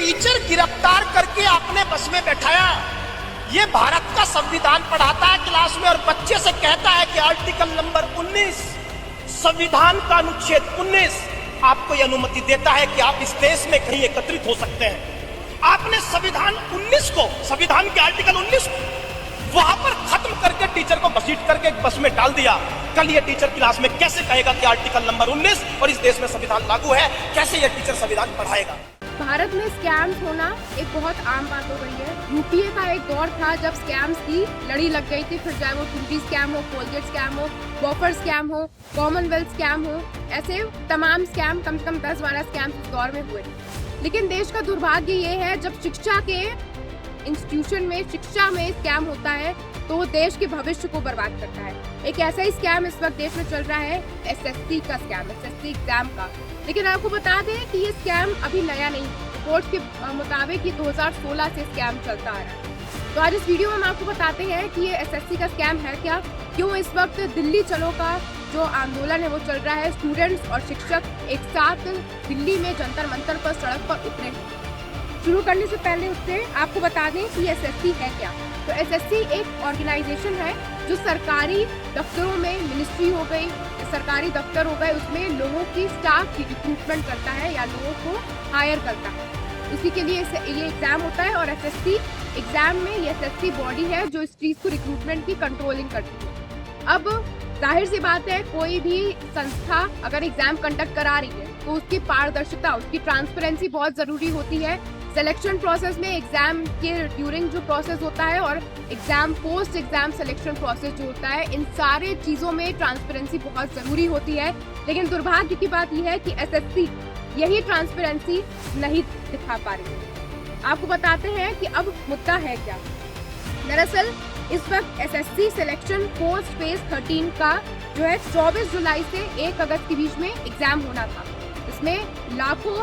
Teacher गिरफ्तार करके आपने बस में बैठाया। ये भारत का संविधान पढ़ाता है क्लास में और बच्चे से कहता है कि आर्टिकल नंबर 19 संविधान का अनुच्छेद 19 आपको यह अनुमति देता है कि आप इस देश में कहीं एकत्रित हो सकते हैं। आपने संविधान 19 को, संविधान के आर्टिकल 19 को वहां पर खत्म करके टीचर को घसीट करके बस में डाल दिया। कल ये टीचर क्लास में कैसे कहेगा कि आर्टिकल नंबर 19 और इस देश में संविधान लागू है? कैसे ये टीचर संविधान पढ़ाएगा? भारत में स्कैम्स होना एक बहुत आम बात हो गई है। यूपीए का एक दौर था जब स्कैम्स की लड़ी लग गई थी, फिर चाहे वो टूटी स्कैम हो, कोलगेट स्कैम हो, वॉफर स्कैम हो, कॉमनवेल्थ स्कैम हो, ऐसे तमाम स्कैम, कम से कम 10-12 स्कैम इस दौर में हुए। लेकिन देश का दुर्भाग्य ये है, जब शिक्षा के इंस्टीट्यूशन में, शिक्षा में स्कैम होता है तो वो देश के भविष्य को बर्बाद करता है। एक ऐसा ही स्कैम इस वक्त देश में चल रहा है, एसएससी का स्कैम, एसएससी एग्जाम का। लेकिन आपको बता दें कि ये स्कैम अभी नया नहीं, रिपोर्ट के मुताबिक ये 2016 से स्कैम चलता आ रहा है। तो आज इस वीडियो में हम आपको बताते हैं कि ये एसएससी का स्कैम है क्या, क्यों इस वक्त दिल्ली चलो का जो आंदोलन है वो चल रहा है, स्टूडेंट्स और शिक्षक एक साथ दिल्ली में जंतर मंतर पर सड़क पर उतरे। शुरू करने से पहले उससे आपको बता दें कि एसएससी है क्या। तो एसएससी एक ऑर्गेनाइजेशन है जो सरकारी दफ्तरों में, मिनिस्ट्री हो गई, सरकारी दफ्तर हो गए, उसमें लोगों की स्टाफ की रिक्रूटमेंट करता है या लोगों को हायर करता है। उसी के लिए ये एग्जाम होता है और एसएससी एग्जाम में ये एसएससी बॉडी है जो इस चीज को, रिक्रूटमेंट की कंट्रोलिंग करती है। अब जाहिर सी बात है, कोई भी संस्था अगर एग्जाम कंडक्ट करा रही है तो उसकी पारदर्शिता, उसकी ट्रांसपेरेंसी बहुत जरूरी होती है। सिलेक्शन प्रोसेस में एग्जाम के ड्यूरिंग जो प्रोसेस होता है और exam post exam selection process जो होता है, इन सारे चीज़ों में ट्रांसपेरेंसी बहुत ज़रूरी होती है। लेकिन दुर्भाग्य की बात यह है कि एसएससी यही ट्रांसपेरेंसी नहीं दिखा पा रही है। आपको बताते हैं कि अब मुद्दा है क्या। दरअसल इस वक्त एसएससी सिलेक्शन पोस्ट फेज 13 का जो है 24 जुलाई से 1 अगस्त के बीच में एग्जाम होना था। इसमें लाखों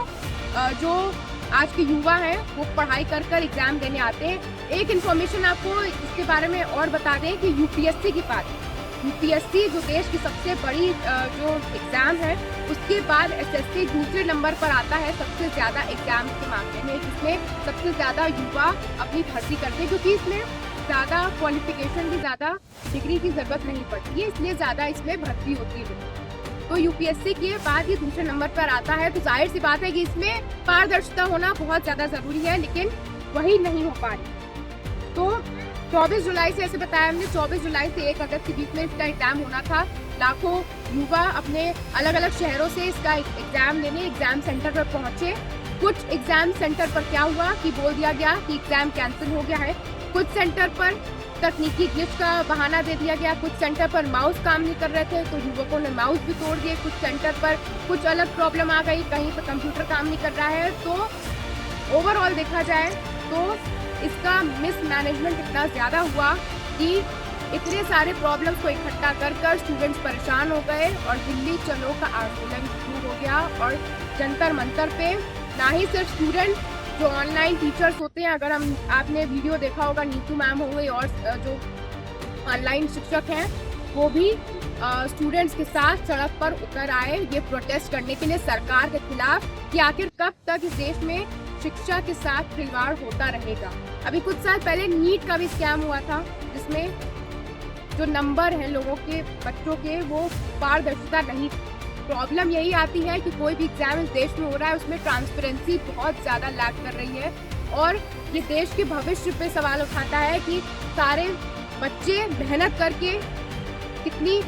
जो आज के युवा हैं वो पढ़ाई कर कर एग्जाम देने आते हैं। एक इन्फॉर्मेशन आपको इसके बारे में और बता दें कि यूपीएससी की बात, यूपीएससी जो देश की सबसे बड़ी जो एग्जाम है, उसके बाद एसएससी दूसरे नंबर पर आता है सबसे ज़्यादा एग्जाम के मामले में, जिसमें सबसे ज़्यादा युवा अपनी भर्ती करते हैं, क्योंकि इसमें ज़्यादा क्वालिफिकेशन की, ज़्यादा डिग्री की ज़रूरत नहीं पड़ती है, इसलिए ज़्यादा इसमें भर्ती होती है। तो यूपीएससी के बाद ये दूसरे नंबर पर आता है। तो जाहिर सी बात है कि इसमें पारदर्शिता होना बहुत ज़्यादा ज़रूरी है, लेकिन वही नहीं हो पा रही। तो 24 जुलाई से, ऐसे बताया हमने, 24 जुलाई से 1 अगस्त के बीच में इसका एग्जाम होना था। लाखों युवा अपने अलग अलग शहरों से इसका एग्जाम लेने एग्जाम सेंटर पर पहुंचे। कुछ एग्जाम सेंटर पर क्या हुआ कि बोल दिया गया कि एग्जाम कैंसिल हो गया है। कुछ सेंटर पर तकनीकी ग्लिच का बहाना दे दिया गया, कुछ सेंटर पर माउस काम नहीं कर रहे थे तो युवकों ने माउस भी तोड़ दिए, कुछ सेंटर पर कुछ अलग प्रॉब्लम आ गई, कहीं पर कंप्यूटर काम नहीं कर रहा है। तो ओवरऑल देखा जाए तो इसका मिसमैनेजमेंट इतना ज़्यादा हुआ कि इतने सारे प्रॉब्लम्स को इकट्ठा कर कर स्टूडेंट्स परेशान हो गए और दिल्ली चलो का आंदोलन शुरू हो गया। और जंतर मंतर पे ना ही सिर्फ स्टूडेंट, जो ऑनलाइन टीचर्स होते हैं, अगर आपने वीडियो देखा होगा, नीतू मैम हो गई और जो ऑनलाइन शिक्षक हैं वो भी स्टूडेंट्स के साथ सड़क पर उतर आए ये प्रोटेस्ट करने के लिए सरकार के खिलाफ कि आखिर कब तक इस देश में शिक्षा के साथ खिलवाड़ होता रहेगा। अभी कुछ साल पहले नीट का भी स्कैम हुआ था, जिसमें जो नंबर हैं लोगों के, बच्चों के, वो पारदर्शिता नहीं। प्रॉब्लम यही आती है कि कोई भी एग्जाम इस देश में हो रहा है उसमें ट्रांसपेरेंसी बहुत ज़्यादा लैक कर रही है और ये देश के भविष्य पे सवाल उठाता है कि सारे बच्चे मेहनत करके, कितनी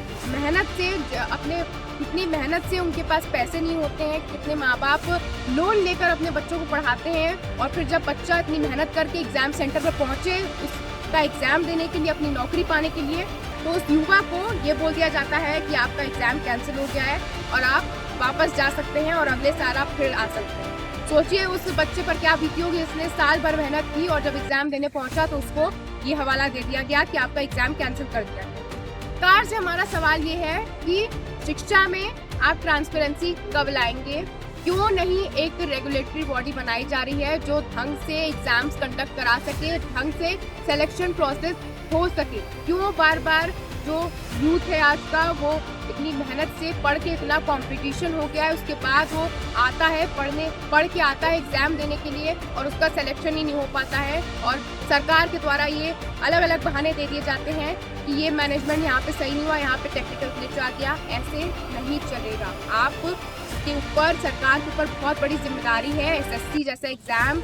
मेहनत से उनके पास पैसे नहीं होते हैं, कितने माँ बाप लोन लेकर अपने बच्चों को पढ़ाते हैं और फिर जब बच्चा इतनी मेहनत करके एग्जाम सेंटर पर पहुँचे उसका एग्जाम देने के लिए, अपनी नौकरी पाने के लिए, तो उस युवा को ये बोल दिया जाता है कि आपका एग्जाम कैंसिल हो गया है और आप वापस जा सकते हैं और अगले साल आप फिर आ सकते हैं। सोचिए उस बच्चे पर क्या बीती होगी, इसने साल भर मेहनत की और जब एग्जाम देने पहुंचा तो उसको ये हवाला दे दिया गया कि आपका एग्जाम कैंसिल कर दिया गया। सरकार से हमारा सवाल ये है कि शिक्षा में आप ट्रांसपेरेंसी कब लाएंगे? क्यों नहीं एक रेगुलेटरी बॉडी बनाई जा रही है जो ढंग से एग्जाम्स कंडक्ट करा सके, ढंग से सिलेक्शन प्रोसेस हो सके? क्यों बार बार जो यूथ है आज का, वो इतनी मेहनत से पढ़ के इतना कंपटीशन हो गया है, उसके बाद वो आता है पढ़ के आता है एग्जाम देने के लिए और उसका सिलेक्शन ही नहीं हो पाता है। और सरकार के द्वारा ये अलग अलग बहाने दे दिए जाते हैं कि ये मैनेजमेंट यहाँ पे सही नहीं हुआ, यहाँ पे टेक्निकल ग्लिच आ गया। ऐसे नहीं चलेगा। आप के ऊपर, सरकार के ऊपर बहुत बड़ी जिम्मेदारी है। एसएससी जैसा एग्जाम,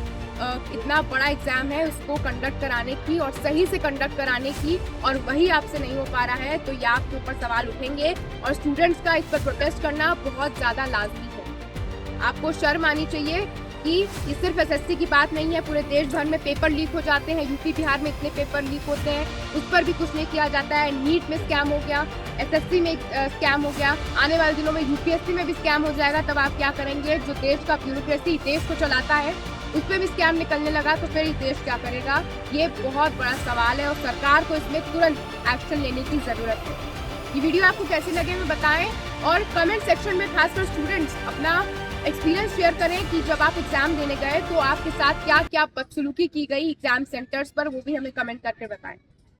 इतना बड़ा एग्जाम है, उसको कंडक्ट कराने की और सही से कंडक्ट कराने की, और वही आपसे नहीं हो पा रहा है तो ये आपके ऊपर सवाल उठेंगे और स्टूडेंट्स का इस पर प्रोटेस्ट करना बहुत ज़्यादा लाजमी है। आपको शर्म आनी चाहिए कि ये सिर्फ एसएससी की बात नहीं है, पूरे देश भर में पेपर लीक हो जाते हैं। यूपी बिहार में इतने पेपर लीक होते हैं, उस पर भी कुछ नहीं किया जाता है। नीट में स्कैम हो गया, एसएससी में स्कैम हो गया, आने वाले दिनों में यूपीएससी में भी स्कैम हो जाएगा। तब आप क्या करेंगे? जो देश का ब्यूरोक्रेसी देश को चलाता है उस पर भी स्कैम निकलने लगा तो फिर देश क्या करेगा? ये बहुत बड़ा सवाल है और सरकार को इसमें तुरंत एक्शन लेने की ज़रूरत है। ये वीडियो आपको कैसी लगे हमें बताएं और कमेंट सेक्शन में खासकर स्टूडेंट्स अपना एक्सपीरियंस शेयर करें कि जब आप एग्जाम देने गए तो आपके साथ क्या क्या बदसलूकी की गई एग्जाम सेंटर्स पर, वो भी हमें कमेंट करके बताएं।